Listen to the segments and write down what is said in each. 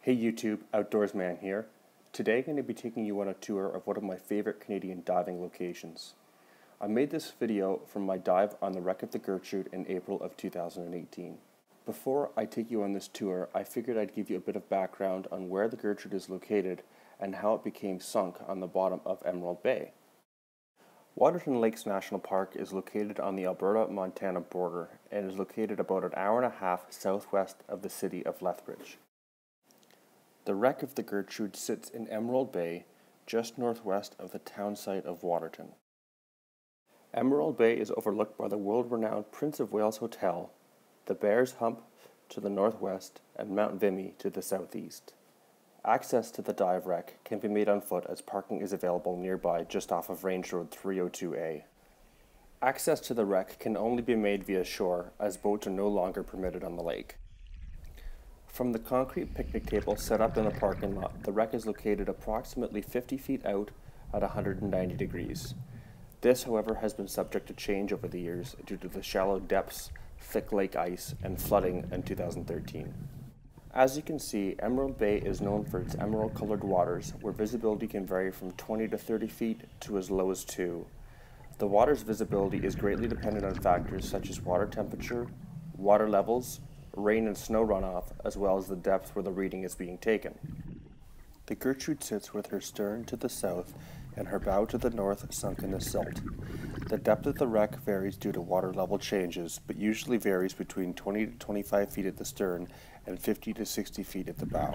Hey YouTube, Outdoorsman here. Today I'm going to be taking you on a tour of one of my favorite Canadian diving locations. I made this video from my dive on the wreck of the Gertrude in April of 2018. Before I take you on this tour, I figured I'd give you a bit of background on where the Gertrude is located and how it became sunk on the bottom of Emerald Bay. Waterton Lakes National Park is located on the Alberta-Montana border and is located about an hour and a half southwest of the city of Lethbridge. The wreck of the Gertrude sits in Emerald Bay, just northwest of the town site of Waterton. Emerald Bay is overlooked by the world-renowned Prince of Wales Hotel, the Bear's Hump to the northwest, and Mount Vimy to the southeast. Access to the dive wreck can be made on foot as parking is available nearby just off of Range Road 302A. Access to the wreck can only be made via shore as boats are no longer permitted on the lake. From the concrete picnic table set up in the parking lot, the wreck is located approximately 50 feet out at 190 degrees. This, however, has been subject to change over the years due to the shallow depths, thick lake ice, and flooding in 2013. As you can see, Emerald Bay is known for its emerald-colored waters, where visibility can vary from 20 to 30 feet to as low as 2. The water's visibility is greatly dependent on factors such as water temperature, water levels, rain and snow runoff, as well as the depth where the reading is being taken. The Gertrude sits with her stern to the south and her bow to the north sunk in the silt. The depth of the wreck varies due to water level changes, but usually varies between 20 to 25 feet at the stern and 50 to 60 feet at the bow.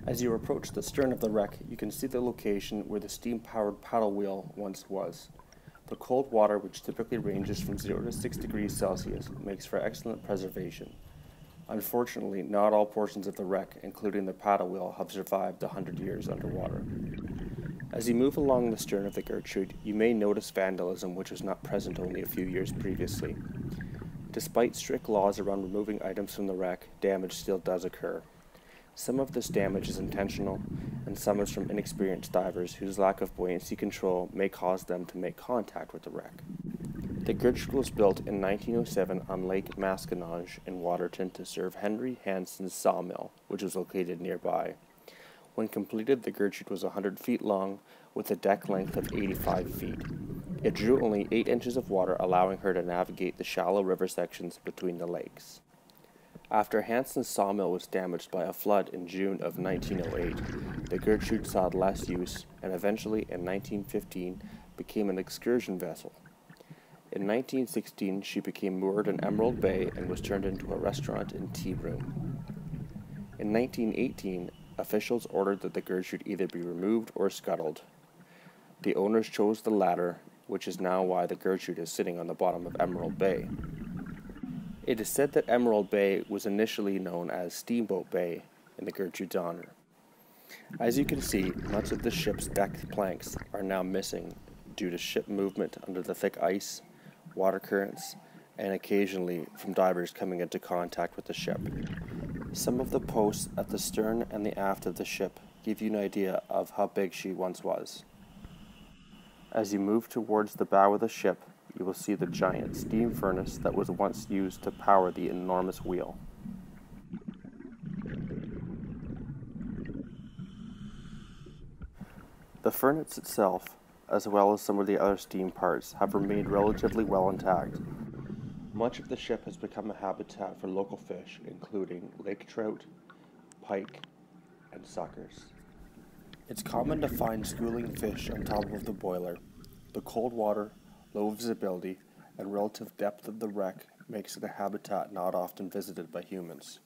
As you approach the stern of the wreck, you can see the location where the steam-powered paddle wheel once was. The cold water, which typically ranges from 0 to 6 degrees Celsius, makes for excellent preservation. Unfortunately, not all portions of the wreck, including the paddle wheel, have survived 100 years underwater. As you move along the stern of the Gertrude, you may notice vandalism which was not present only a few years previously. Despite strict laws around removing items from the wreck, damage still does occur. Some of this damage is intentional, and some is from inexperienced divers whose lack of buoyancy control may cause them to make contact with the wreck. The Gertrude was built in 1907 on Lake Maskinonge in Waterton to serve Henry Hanson's sawmill, which was located nearby. When completed, the Gertrude was 100 feet long, with a deck length of 85 feet. It drew only 8 inches of water, allowing her to navigate the shallow river sections between the lakes. After Hanson's sawmill was damaged by a flood in June of 1908, the Gertrude saw less use and eventually, in 1915, became an excursion vessel. In 1916, she became moored in Emerald Bay and was turned into a restaurant and tea room. In 1918, officials ordered that the Gertrude either be removed or scuttled. The owners chose the latter, which is now why the Gertrude is sitting on the bottom of Emerald Bay. It is said that Emerald Bay was initially known as Steamboat Bay in the Gertrude's honor. As you can see, much of the ship's deck planks are now missing due to ship movement under the thick ice, water currents, and occasionally from divers coming into contact with the ship. Some of the posts at the stern and the aft of the ship give you an idea of how big she once was. As you move towards the bow of the ship, you will see the giant steam furnace that was once used to power the enormous wheel. The furnace itself, as well as some of the other steam parts, have remained relatively well intact. Much of the ship has become a habitat for local fish, including lake trout, pike, and suckers. It's common to find schooling fish on top of the boiler. The cold water, low visibility, and relative depth of the wreck makes it a habitat not often visited by humans.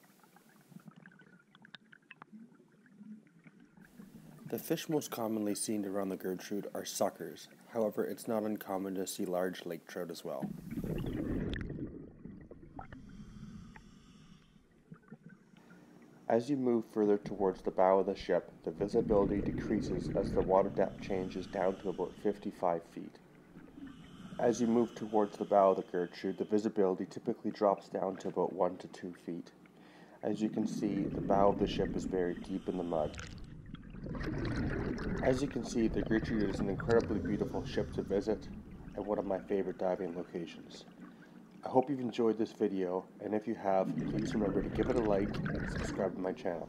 The fish most commonly seen around the Gertrude are suckers. However, it's not uncommon to see large lake trout as well. As you move further towards the bow of the ship, the visibility decreases as the water depth changes down to about 55 feet. As you move towards the bow of the Gertrude, the visibility typically drops down to about 1 to 2 feet. As you can see, the bow of the ship is buried deep in the mud. As you can see, the Gertrude is an incredibly beautiful ship to visit and one of my favorite diving locations. I hope you've enjoyed this video, and if you have, please remember to give it a like and subscribe to my channel.